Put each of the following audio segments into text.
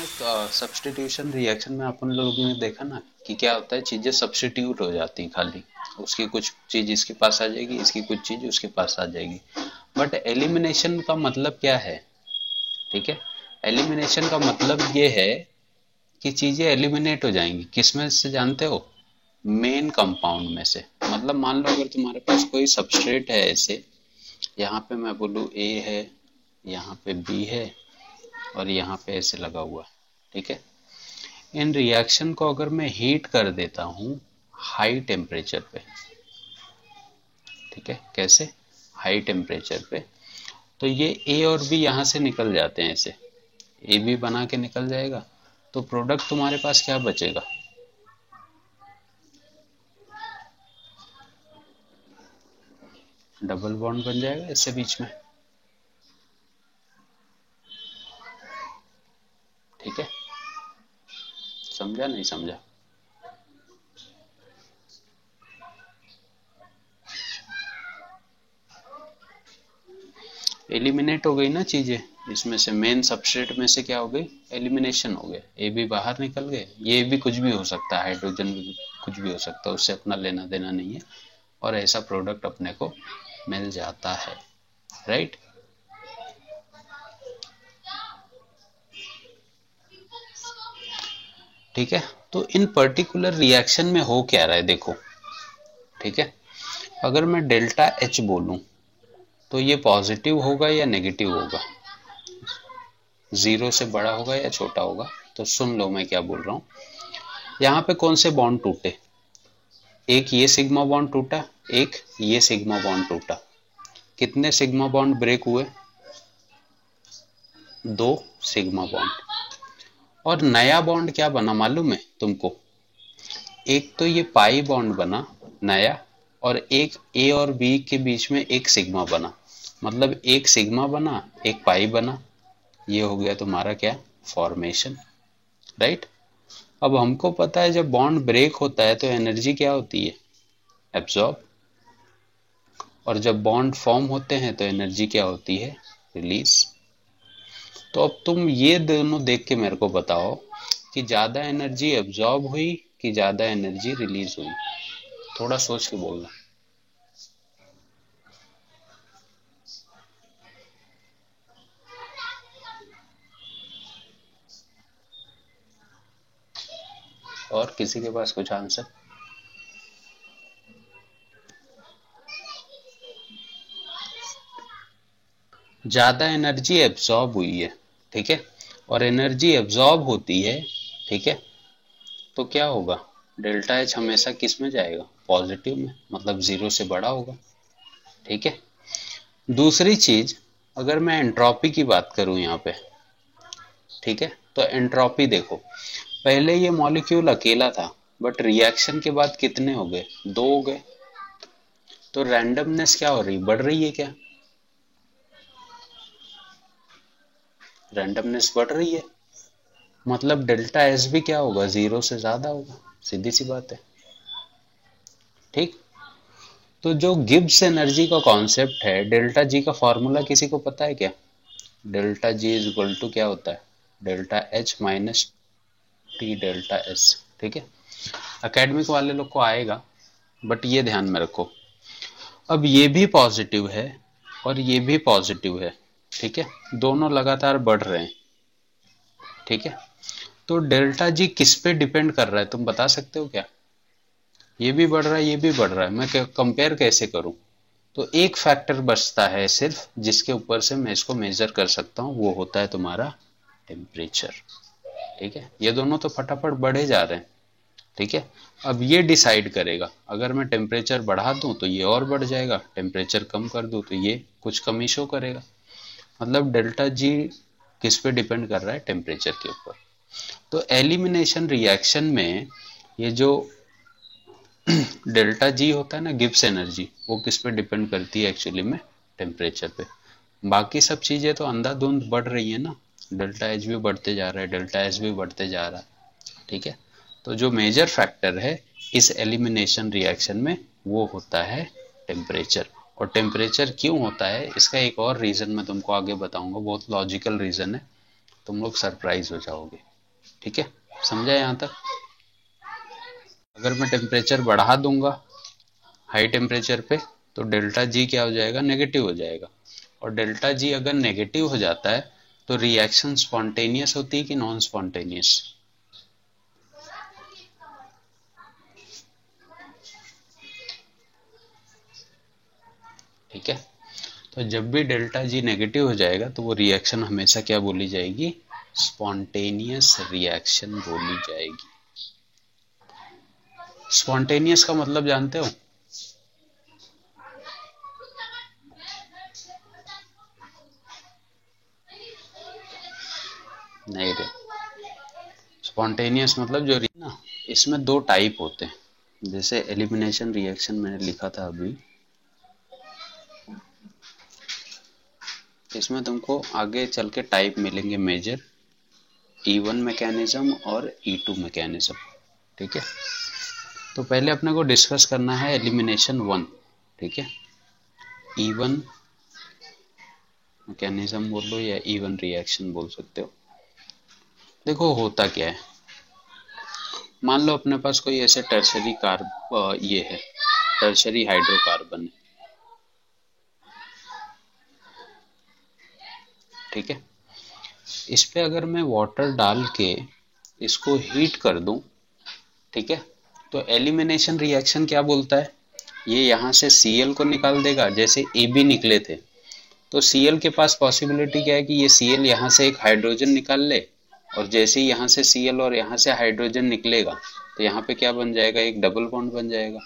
Substitution reaction में अपन लोगों ने देखा ना कि क्या होता है, चीजें सब्स्टिट्यूट हो जाती हैं। खाली उसकी कुछ चीज इसके पास आ जाएगी, इसकी कुछ चीज उसके पास आ जाएगी। बट एलिमिनेशन का मतलब क्या है? ठीक है, एलिमिनेशन का मतलब ये है कि चीजें एलिमिनेट हो जाएंगी। किसमें से जानते हो? मेन कंपाउंड में से। मतलब मान लो अगर तुम्हारे पास कोई सबस्ट्रेट है, ऐसे यहाँ पे मैं बोलूँ ए है, यहाँ पे बी है और यहाँ पे ऐसे लगा हुआ है। ठीक है, इन रिएक्शन को अगर मैं हीट कर देता हूँ हाई टेम्परेचर पे, ठीक है, कैसे? हाई टेम्परेचर पे, तो ये ए और बी यहाँ से निकल जाते हैं। ऐसे ए बी बना के निकल जाएगा, तो प्रोडक्ट तुम्हारे पास क्या बचेगा? डबल बॉन्ड बन जाएगा इससे बीच में। ठीक है, समझा नहीं समझा? एलिमिनेट हो गई ना चीजें इसमें से। मेन सबस्ट्रेट में से क्या हो गई? एलिमिनेशन हो गया। ए भी बाहर निकल गए। ये भी कुछ भी हो सकता है, हाइड्रोजन भी कुछ भी हो सकता है, उससे अपना लेना देना नहीं है। और ऐसा प्रोडक्ट अपने को मिल जाता है, राइट? ठीक है, तो इन पर्टिकुलर रिएक्शन में हो क्या रहा है देखो। ठीक है, अगर मैं डेल्टा एच बोलूं तो ये पॉजिटिव होगा या नेगेटिव होगा? जीरो से बड़ा होगा या छोटा होगा? तो सुन लो मैं क्या बोल रहा हूं। यहाँ पे कौन से बॉन्ड टूटे? एक ये सिग्मा बॉन्ड टूटा, एक ये सिग्मा बॉन्ड टूटा। कितने सिग्मा बॉन्ड ब्रेक हुए? दो सिग्मा बॉन्ड। और नया बॉन्ड क्या बना मालूम है तुमको? एक तो ये पाई बॉन्ड बना नया, और एक ए और बी के बीच में एक सिग्मा बना। मतलब एक सिग्मा बना, एक पाई बना। ये हो गया तुम्हारा क्या? Formation, right? अब हमको पता है जब बॉन्ड ब्रेक होता है तो एनर्जी क्या होती है? एब्जॉर्ब। और जब बॉन्ड फॉर्म होते हैं तो एनर्जी क्या होती है? रिलीज। तो अब तुम ये दोनों देख के मेरे को बताओ कि ज्यादा एनर्जी एब्जॉर्ब हुई कि ज्यादा एनर्जी रिलीज हुई? थोड़ा सोच के बोलना। और किसी के पास कुछ आंसर? ज्यादा एनर्जी एब्जॉर्ब हुई है, ठीक है, और एनर्जी एब्जॉर्ब होती है, ठीक है, तो क्या होगा? डेल्टा एच हमेशा किस में जाएगा? पॉजिटिव में, मतलब जीरो से बड़ा होगा। ठीक है, दूसरी चीज, अगर मैं एंट्रोपी की बात करूं यहाँ पे, ठीक है, तो एंट्रोपी देखो, पहले ये मॉलिक्यूल अकेला था, बट रिएक्शन के बाद कितने हो गए? दो हो गए। तो रैंडमनेस क्या हो रही? बढ़ रही है क्या? रैंडमनेस बढ़ रही है, मतलब डेल्टा एस भी क्या होगा? जीरो से ज्यादा होगा। सीधी सी बात है। ठीक, तो जो गिब्स एनर्जी का कॉन्सेप्ट है, डेल्टा जी का फॉर्मूला किसी को पता है क्या? Delta G is equal to क्या होता है? Delta H minus T delta S. ठीक है, एकेडमिक वाले लोग को आएगा, बट ये ध्यान में रखो। अब ये भी पॉजिटिव है और ये भी पॉजिटिव है, ठीक है, दोनों लगातार बढ़ रहे हैं। ठीक है, तो डेल्टा जी किस पे डिपेंड कर रहा है तुम बता सकते हो क्या? ये भी बढ़ रहा है, ये भी बढ़ रहा है, मैं कंपेयर कैसे करूं? तो एक फैक्टर बचता है सिर्फ, जिसके ऊपर से मैं इसको मेजर कर सकता हूं, वो होता है तुम्हारा टेम्परेचर। ठीक है, ये दोनों तो फटाफट बढ़े जा रहे हैं। ठीक है, अब ये डिसाइड करेगा, अगर मैं टेम्परेचर बढ़ा दूं तो ये और बढ़ जाएगा, टेम्परेचर कम कर दूं तो ये कुछ कमी शो करेगा। मतलब डेल्टा जी किस पे डिपेंड कर रहा है? टेम्परेचर के ऊपर। तो एलिमिनेशन रिएक्शन में ये जो डेल्टा जी होता है ना, गिब्स एनर्जी, वो किस पे डिपेंड करती है एक्चुअली में? टेम्परेचर पे। बाकी सब चीजें तो अंधाधुंध बढ़ रही है ना, डेल्टा एच भी बढ़ते जा रहा है, डेल्टा एस भी बढ़ते जा रहा है। ठीक है, तो जो मेजर फैक्टर है इस एलिमिनेशन रिएक्शन में वो होता है टेम्परेचर। और टेम्परेचर क्यों होता है इसका एक और रीजन मैं तुमको आगे बताऊंगा, बहुत लॉजिकल रीजन है, तुम लोग सरप्राइज हो जाओगे। ठीक है, समझा यहाँ तक? अगर मैं टेम्परेचर बढ़ा दूंगा हाई टेम्परेचर पे तो डेल्टा जी क्या हो जाएगा, नेगेटिव हो जाएगा। और डेल्टा जी अगर नेगेटिव हो जाता है तो रिएक्शन स्पॉन्टेनियस होती है कि नॉन स्पॉन्टेनियस? ठीक है, तो जब भी डेल्टा जी नेगेटिव हो जाएगा तो वो रिएक्शन हमेशा क्या बोली जाएगी, स्पॉन्टेनियस रिएक्शन बोली जाएगी। स्पॉन्टेनियस का मतलब जानते हो? नहीं रे, स्पॉन्टेनियस मतलब जो ना, इसमें दो टाइप होते हैं। जैसे एलिमिनेशन रिएक्शन मैंने लिखा था अभी, इसमें तुमको आगे चल के टाइप मिलेंगे मेजर, E1 मैकेनिज्म और E2 मैकेनिज्म। ठीक है, तो पहले अपने को डिस्कस करना है एलिमिनेशन वन। ठीक है, E1 मैकेनिज्म बोल लो या E1 रिएक्शन बोल सकते हो। देखो होता क्या है, मान लो अपने पास कोई ऐसे टर्शरी ये है, टर्शरी हाइड्रोकार्बन है। ठीक है, इस पे अगर मैं वाटर डाल के इसको हीट कर दूं, ठीक है, तो एलिमिनेशन रिएक्शन क्या बोलता है, ये यहाँ से Cl को निकाल देगा। जैसे AB निकले थे तो Cl के पास पॉसिबिलिटी क्या है कि ये Cl यहाँ से एक हाइड्रोजन निकाल ले, और जैसे ही यहाँ से Cl और यहाँ से हाइड्रोजन निकलेगा तो यहाँ पे क्या बन जाएगा, एक डबल बॉन्ड बन जाएगा।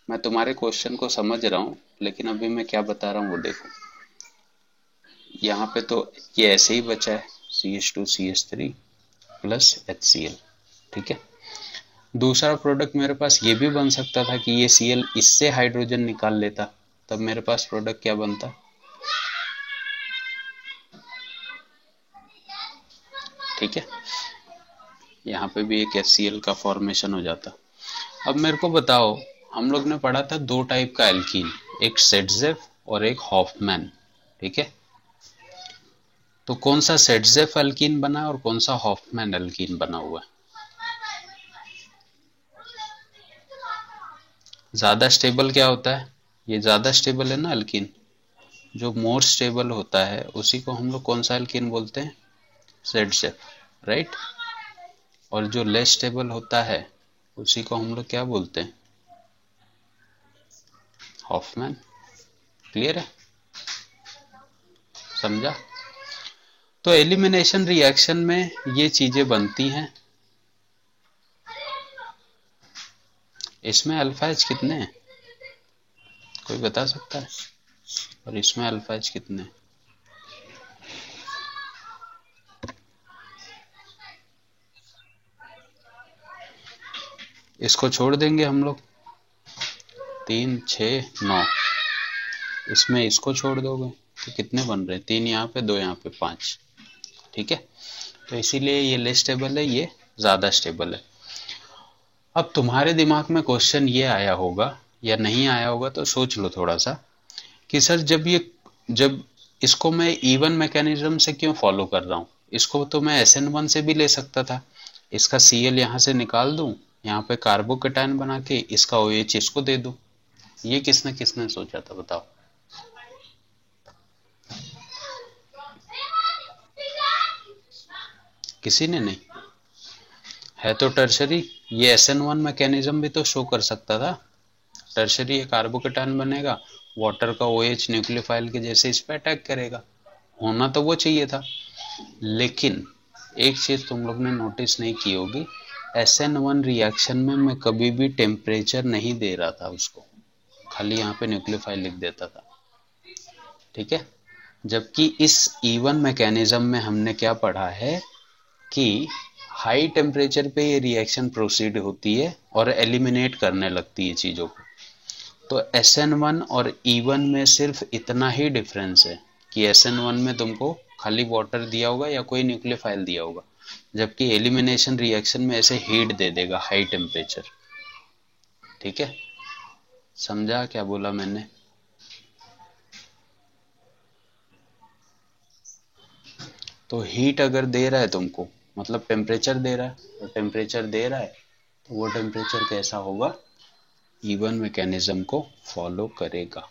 मैं तुम्हारे क्वेश्चन को समझ रहा हूँ, लेकिन अभी मैं क्या बता रहा हूँ वो देखो। यहाँ पे तो ये ऐसे ही बचा है CH2CH3 प्लस HCl। ठीक है, दूसरा प्रोडक्ट मेरे पास ये भी बन सकता था कि ये Cl इससे हाइड्रोजन निकाल लेता, तब मेरे पास प्रोडक्ट क्या बनता, ठीक है, यहाँ पे भी एक HCl का फॉर्मेशन हो जाता। अब मेरे को बताओ, हम लोग ने पढ़ा था दो टाइप का एल्कीन, एक सेटजेफ और एक हॉफमैन। ठीक है, तो कौन सा सेटजेफ एल्कीन बना और कौन सा हॉफमैन एल्कीन बना हुआ है? ज्यादा स्टेबल क्या होता है, ये ज्यादा स्टेबल है ना एल्कीन, जो मोर स्टेबल होता है उसी को हम लोग कौन सा एल्कीन बोलते हैं, सेटजेफ, राइट। और जो लेस स्टेबल होता है उसी को हम लोग क्या बोलते हैं, हॉफमैन। क्लियर है, समझा? तो एलिमिनेशन रिएक्शन में ये चीजें बनती हैं। इसमें अल्फा एच कितने हैं, कोई बता सकता है? और इसमें अल्फा एच कितने हैं? इसको छोड़ देंगे हम लोग, 3 6 9, इसमें इसको छोड़ दोगे तो कितने बन रहे हैं, 3 यहाँ पे 2 यहाँ पे 5। ठीक है, तो इसीलिए ये लेस स्टेबल है, ये ज्यादा स्टेबल है। अब तुम्हारे दिमाग में क्वेश्चन ये आया होगा या नहीं आया होगा तो सोच लो थोड़ा सा, कि सर जब इसको मैं E1 मैकेनिज्म से क्यों फॉलो कर रहा हूँ, इसको तो मैं SN1 से भी ले सकता था। इसका Cl यहाँ से निकाल दूं, यहाँ पे कार्बोकेटायन बना के इसका OH इसको दे दूं। ये किसने किसने सोचा था बताओ? किसी ने नहीं। है तो टर्शरी, ये SN1 मैकेनिज्म भी तो शो कर सकता था। टर्शरी ये कार्बोकेटायन बनेगा, वाटर का OH न्यूक्लियोफाइल के जैसे इस पे अटैक करेगा, होना तो वो चाहिए था। लेकिन एक चीज तुम लोग ने नोटिस नहीं की होगी, SN1 रिएक्शन में मैं कभी भी टेम्परेचर नहीं दे रहा था उसको, खाली यहाँ पे न्यूक्लियोफाइल लिख देता था। ठीक है, जबकि इस E1 मैकेनिज्म में हमने क्या पढ़ा है कि हाई टेम्परेचर पे ये रिएक्शन प्रोसीड होती है और एलिमिनेट करने लगती है चीजों को। तो SN1 और E1 में सिर्फ इतना ही डिफरेंस है कि SN1 में तुमको खाली वाटर दिया होगा या कोई न्यूक्लियोफाइल दिया होगा, जबकि एलिमिनेशन रिएक्शन में ऐसे हीट दे देगा हाई टेम्परेचर। ठीक है, समझा क्या बोला मैंने? तो हीट अगर दे रहा है तुमको, मतलब टेम्परेचर दे रहा है, तो टेम्परेचर दे रहा है तो वो टेम्परेचर कैसा होगा, इवन मैकेनिज्म को फॉलो करेगा।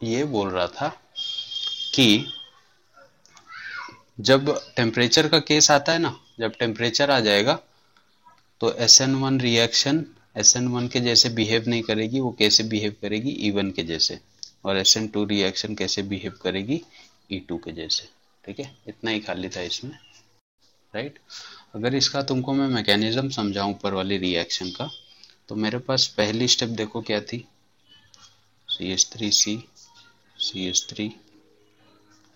ये बोल रहा था कि जब टेम्परेचर का केस आता है ना, जब टेम्परेचर आ जाएगा तो SN1 रिएक्शन SN1 के जैसे बिहेव नहीं करेगी, वो कैसे बिहेव करेगी, E1 के जैसे। और SN2 रिएक्शन कैसे बिहेव करेगी, E2 के जैसे। ठीक है, इतना ही खाली था इसमें, राइट। अगर इसका तुमको मैं मैकेनिज्म समझाऊं ऊपर वाली रिएक्शन का, तो मेरे पास पहली स्टेप देखो क्या थी, CH3C CH3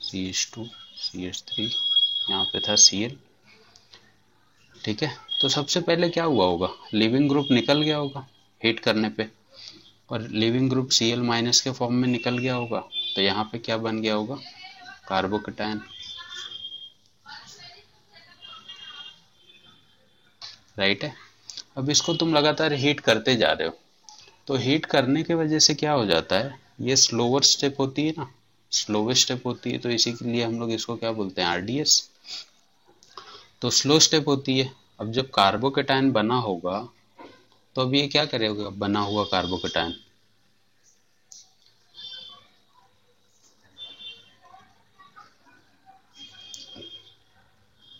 CH2 CH3, यहाँ पे था Cl। ठीक है, तो सबसे पहले क्या हुआ होगा, लिविंग ग्रुप निकल गया होगा हीट करने पे, और लिविंग ग्रुप Cl माइनस के फॉर्म में निकल गया होगा। तो यहाँ पे क्या बन गया होगा, कार्बोकेटायन, राइट है। अब इसको तुम लगातार हीट करते जा रहे हो, तो हीट करने की वजह से क्या हो जाता है, ये स्लोवर स्टेप होती है ना, स्लोवेस्ट स्टेप होती है, तो इसी के लिए हम लोग इसको क्या बोलते हैं, RDS। तो स्लो स्टेप होती है। अब जब कार्बोकेटायन बना होगा तो अब ये क्या करेगा, बना हुआ कार्बोकेटायन,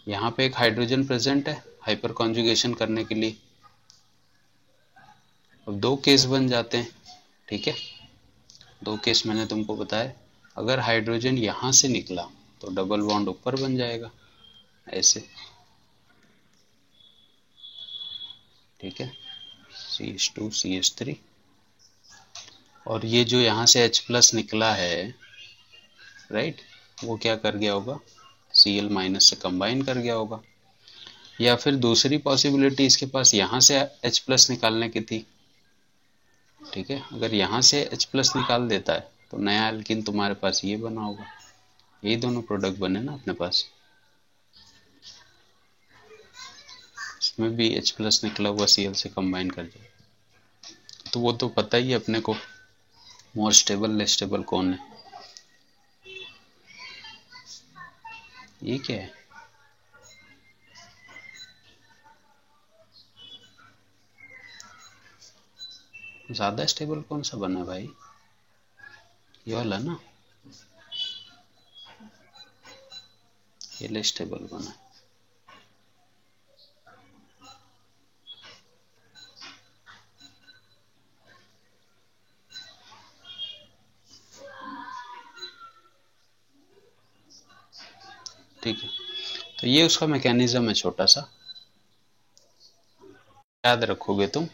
यहाँ पे एक हाइड्रोजन प्रेजेंट है हाइपर कॉन्जुगेशन करने के लिए। अब दो केस बन जाते हैं, ठीक है, दो केस मैंने तुमको बताया। अगर हाइड्रोजन यहाँ से निकला तो डबल बॉन्ड ऊपर बन जाएगा ऐसे, ठीक है, CH2 CH3। और ये जो यहाँ से H प्लस निकला है, राइट, वो क्या कर गया होगा, Cl माइनस से कंबाइन कर गया होगा। या फिर दूसरी पॉसिबिलिटी इसके पास यहाँ से H प्लस निकालने की थी, ठीक है, अगर यहाँ से H प्लस निकाल देता है तो नया एल्किन तुम्हारे पास ये बना होगा, ये दोनों प्रोडक्ट बने ना अपने पास, इसमें भी H प्लस निकला हुआ Cl से कंबाइन कर दिया। तो वो तो पता ही है अपने को, मोर स्टेबल लेस स्टेबल कौन है। ये क्या है, ज्यादा स्टेबल कौन सा बना है भाई, ये वाला ना, ये लेस स्टेबल बना है। ठीक है, तो ये उसका मैकेनिज्म है छोटा सा, याद रखोगे तुम।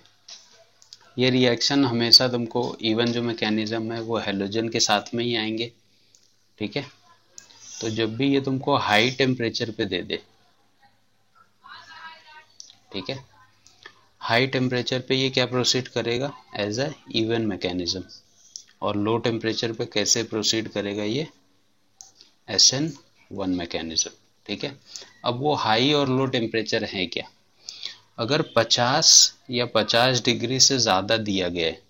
ये रिएक्शन हमेशा तुमको, इवन जो मैकेनिज्म है वो हेलोजन के साथ में ही आएंगे, ठीक है। तो जब भी ये तुमको हाई टेम्परेचर पे दे दे, ठीक है, हाई टेम्परेचर पे ये क्या प्रोसीड करेगा, एज अ इवन मैकेनिज्म। और लो टेम्परेचर पे कैसे प्रोसीड करेगा, ये SN1 मैकेनिज्म, ठीक है। अब वो हाई और लो टेम्परेचर है क्या, अगर 50 या 50 डिग्री से ज़्यादा दिया गया है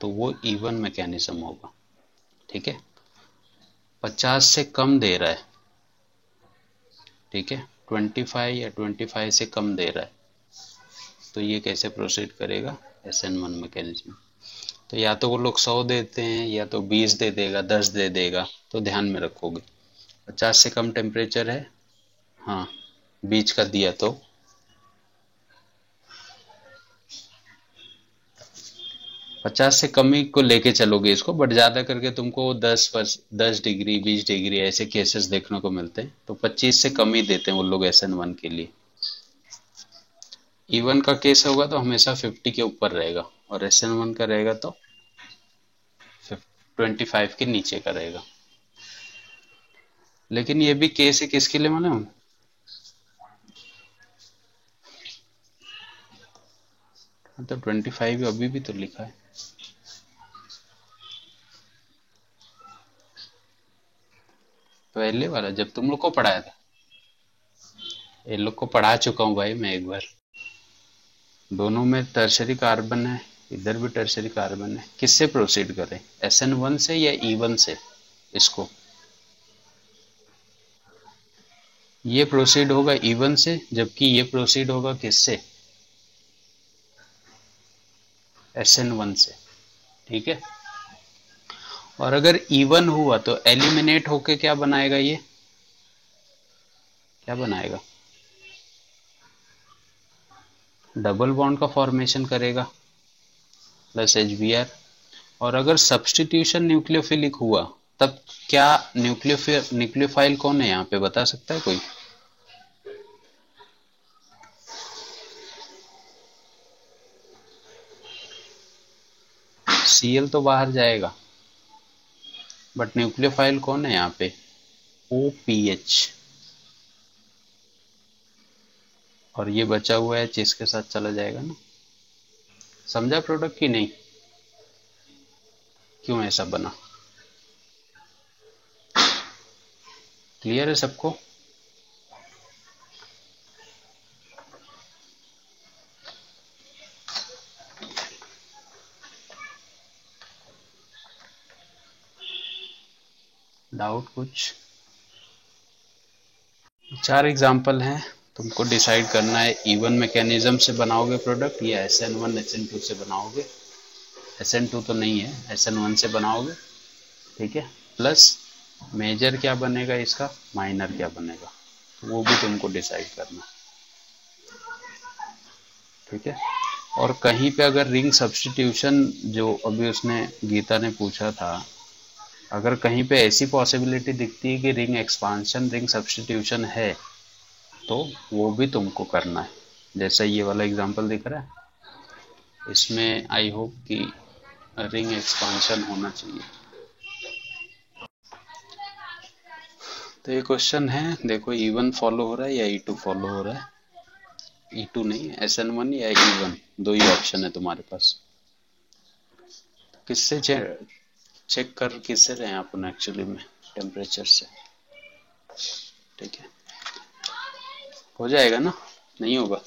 तो वो इवन मैकेनिज्म होगा, ठीक है। 50 से कम दे रहा है, ठीक है, 25 या 25 से कम दे रहा है, तो ये कैसे प्रोसीड करेगा, SN1 मैकेनिज्म। तो या तो वो लोग 100 देते हैं, या तो 20 दे देगा, 10 दे देगा, तो ध्यान में रखोगे। 50 से कम टेम्परेचर है, हाँ, बीच का दिया तो 50 से कम ही को लेके चलोगे इसको, बट ज्यादा करके तुमको 10 डिग्री 20 डिग्री ऐसे केसेस देखने को मिलते हैं, तो 25 से कम ही देते हैं वो लोग SN1 के लिए। E1 का केस होगा तो हमेशा 50 के ऊपर रहेगा, और SN1 का रहेगा तो 25 के नीचे का रहेगा। लेकिन ये भी केस है किसके लिए मालूम, मतलब 25 अभी भी तो लिखा है, पहले वाला जब तुम लोग को पढ़ाया था, ये लोग को पढ़ा चुका हूँ भाई मैं एक बार। दोनों में टर्शरी कार्बन है, इधर भी टर्शरी कार्बन है, किससे प्रोसीड करें, SN1 से या E1 से, इसको ये प्रोसीड होगा E1 से, जबकि ये प्रोसीड होगा किससे, SN1 से। ठीक है, और अगर E1 हुआ तो एलिमिनेट होके क्या बनाएगा, ये क्या बनाएगा, डबल बॉन्ड का फॉर्मेशन करेगा प्लस HBr। और अगर सब्स्टिट्यूशन न्यूक्लियोफिलिक हुआ तब क्या, न्यूक्लियोफाइल कौन है यहाँ पे, बता सकता है कोई? Cl तो बाहर जाएगा, बट न्यूक्लियोफाइल कौन है यहाँ पे, OPH। और ये बचा हुआ है जिसके साथ चला जाएगा ना। समझा प्रोडक्ट की नहीं, क्यों ऐसा बना? क्लियर है सबको? डाउट कुछ? 4 एग्जाम्पल हैं, तुमको डिसाइड करना है E1 मैकेनिज्म से बनाओगे प्रोडक्ट या SN1 SN2 से बनाओगे। SN2 तो नहीं है, SN1 से बनाओगे। ठीक है, प्लस मेजर क्या बनेगा इसका, माइनर क्या बनेगा, तो वो भी तुमको डिसाइड करना। ठीक है, और कहीं पे अगर रिंग सब्स्टिट्यूशन, जो अभी उसने गीता ने पूछा था, अगर कहीं पे ऐसी पॉसिबिलिटी दिखती है कि रिंग एक्सपांशन रिंग सब्स्टिट्यूशन है, तो वो भी तुमको करना है। जैसा ये वाला एग्जांपल दिख रहा है, इसमें आई होप कि रिंग एक्सपांशन होना चाहिए। तो ये क्वेश्चन है, देखो E1 फॉलो हो रहा है या E2 फॉलो हो रहा है। E2 नहीं, SN1 या E1, दो ही ऑप्शन है तुम्हारे पास। किससे चेक कर किससे रहे हैं अपन एक्चुअली में, टेम्परेचर से। ठीक है, हो जाएगा ना, नहीं होगा?